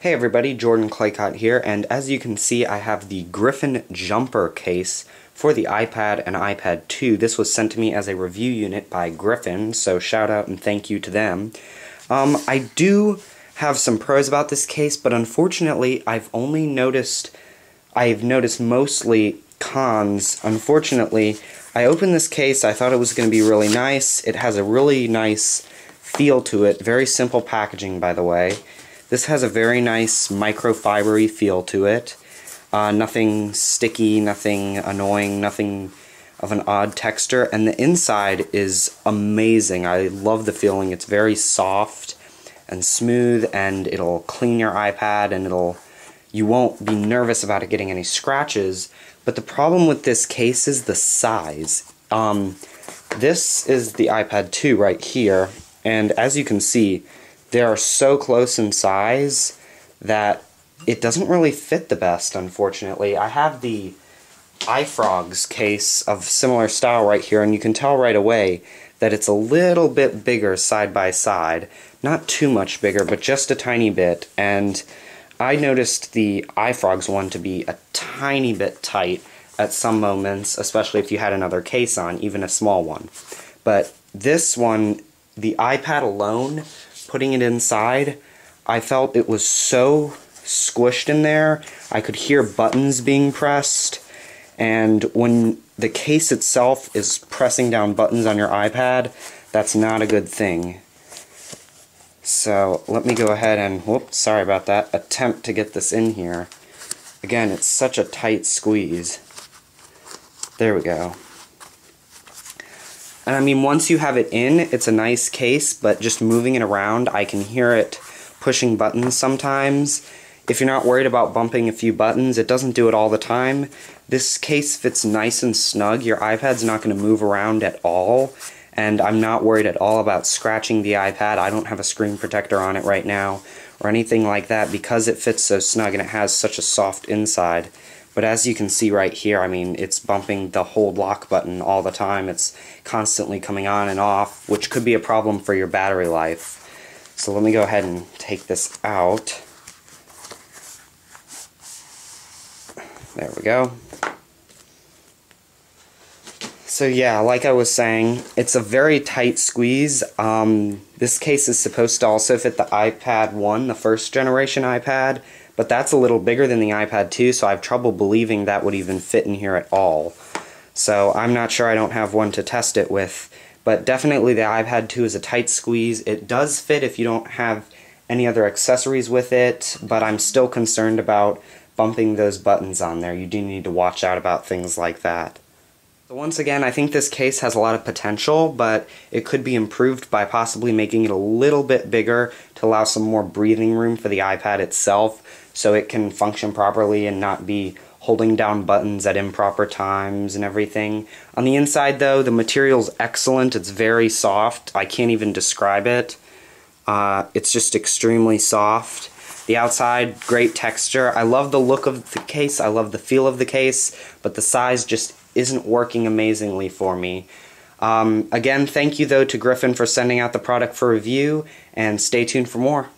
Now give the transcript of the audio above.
Hey everybody, Jordan Klekot here, and as you can see I have the Griffin Jumper case for the iPad and iPad 2. This was sent to me as a review unit by Griffin, so shout out and thank you to them. I do have some pros about this case, but unfortunately I've noticed mostly cons. Unfortunately, I opened this case, I thought it was going to be really nice. It has a really nice feel to it, very simple packaging by the way. This has a very nice microfibery feel to it. Nothing sticky, nothing annoying, nothing of an odd texture, and the inside is amazing. I love the feeling. It's very soft and smooth, and it'll clean your iPad, and you won't be nervous about it getting any scratches. But the problem with this case is the size. This is the iPad 2 right here, and as you can see, they are so close in size that it doesn't really fit the best, unfortunately. I have the iFrog's case of similar style right here, and you can tell right away that it's a little bit bigger side by side. Not too much bigger, but just a tiny bit. And I noticed the iFrog's one to be a tiny bit tight at some moments, especially if you had another case on, even a small one. But this one, the iPad alone, putting it inside, I felt it was so squished in there. I could hear buttons being pressed, and when the case itself is pressing down buttons on your iPad, that's not a good thing. So let me go ahead and, whoops, sorry about that, attempt to get this in here. Again, it's such a tight squeeze. There we go. And I mean, once you have it in, it's a nice case, but just moving it around, I can hear it pushing buttons sometimes. If you're not worried about bumping a few buttons, it doesn't do it all the time. This case fits nice and snug. Your iPad's not going to move around at all, and I'm not worried at all about scratching the iPad. I don't have a screen protector on it right now or anything like that because it fits so snug and it has such a soft inside. But as you can see right here, I mean, it's bumping the hold lock button all the time. It's constantly coming on and off, which could be a problem for your battery life. So let me go ahead and take this out. There we go. So yeah, like I was saying, it's a very tight squeeze. This case is supposed to also fit the iPad 1, the first generation iPad, but that's a little bigger than the iPad 2, so I have trouble believing that would even fit in here at all. So I'm not sure, I don't have one to test it with, but definitely the iPad 2 is a tight squeeze. It does fit if you don't have any other accessories with it, but I'm still concerned about bumping those buttons on there. You do need to watch out about things like that. So once again, I think this case has a lot of potential, but it could be improved by possibly making it a little bit bigger to allow some more breathing room for the iPad itself so it can function properly and not be holding down buttons at improper times and everything. On the inside though, the material's excellent. It's very soft. I can't even describe it. It's just extremely soft. The outside, great texture. I love the look of the case. I love the feel of the case, but the size just isn't working amazingly for me. Again, thank you though to Griffin for sending out the product for review, and stay tuned for more.